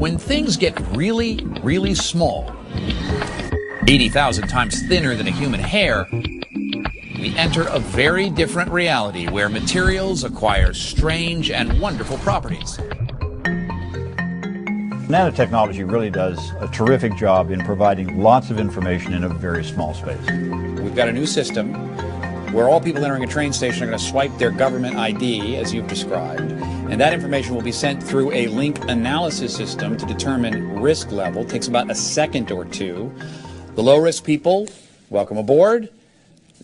When things get really, really small, 80,000 times thinner than a human hair, we enter a very different reality where materials acquire strange and wonderful properties. Nanotechnology really does a terrific job in providing lots of information in a very small space. We've got a new system where all people entering a train station are going to swipe their government ID, as you've described, and that information will be sent through a link analysis system to determine risk level. It takes about a second or two. The low-risk people, welcome aboard.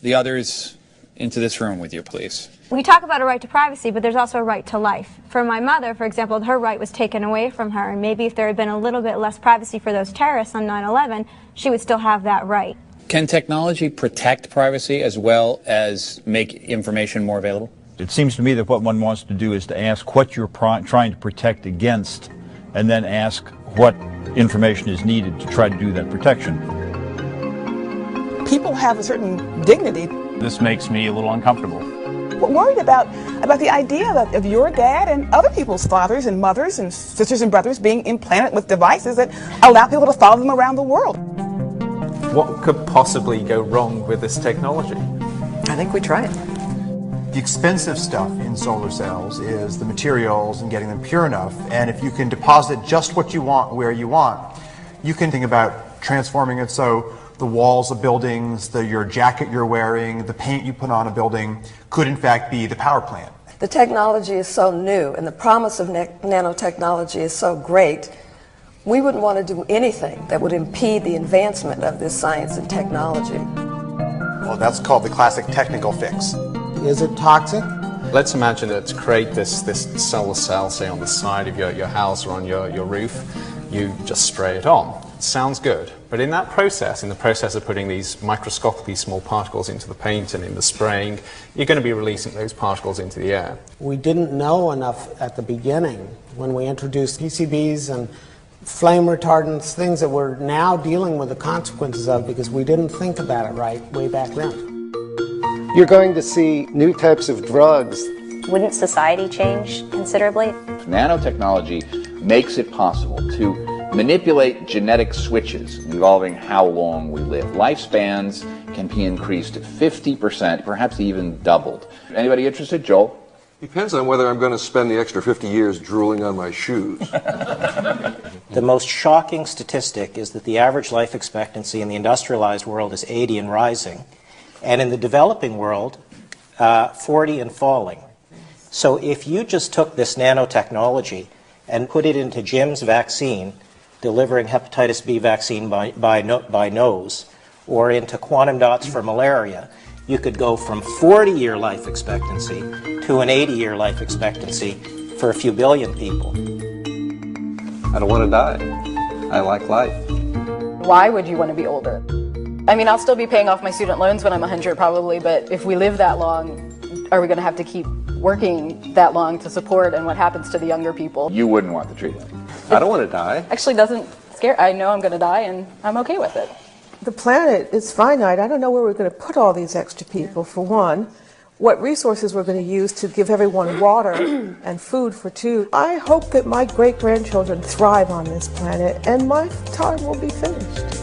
The others, into this room with you, please. We talk about a right to privacy, but there's also a right to life. For my mother, for example, her right was taken away from her, and maybe if there had been a little bit less privacy for those terrorists on 9/11, she would still have that right. Can technology protect privacy as well as make information more available? It seems to me that what one wants to do is to ask what you're trying to protect against, and then ask what information is needed to try to do that protection. People have a certain dignity. This makes me a little uncomfortable. We're worried about the idea of your dad and other people's fathers and mothers and sisters and brothers being implanted with devices that allow people to follow them around the world. What could possibly go wrong with this technology? I think we try it. The expensive stuff in solar cells is the materials and getting them pure enough, and if you can deposit just what you want where you want, you can think about transforming it so the walls of buildings, your jacket you're wearing, the paint you put on a building could in fact be the power plant. The technology is so new and the promise of nanotechnology is so great, we wouldn't want to do anything that would impede the advancement of this science and technology. Well, that's called the classic technical fix. Is it toxic? Let's imagine that to create this solar cell, say on the side of your house or on your roof, you just spray it on. It sounds good. But in that process, in the process of putting these microscopically small particles into the paint and in the spraying, you're going to be releasing those particles into the air. We didn't know enough at the beginning when we introduced PCBs and flame retardants, things that we're now dealing with the consequences of because we didn't think about it right way back then. You're going to see new types of drugs. Wouldn't society change considerably? Nanotechnology makes it possible to manipulate genetic switches involving how long we live. Lifespans can be increased 50%, perhaps even doubled. Anybody interested? Joel? Depends on whether I'm going to spend the extra 50 years drooling on my shoes. The most shocking statistic is that the average life expectancy in the industrialized world is 80 and rising, and in the developing world, 40 and falling. So if you just took this nanotechnology and put it into Jim's vaccine, delivering hepatitis B vaccine by nose, or into quantum dots for malaria, you could go from 40-year life expectancy to an 80-year life expectancy for a few billion people. I don't want to die. I like life. Why would you want to be older? I mean, I'll still be paying off my student loans when I'm 100 probably, but if we live that long, are we going to have to keep working that long to support, and what happens to the younger people? You wouldn't want the treatment. I don't want to die. Actually doesn't scare. I know I'm going to die and I'm okay with it. The planet is finite. I don't know where we're going to put all these extra people, for one. What resources we're going to use to give everyone water and food for two. I hope that my great-grandchildren thrive on this planet and my time will be finished.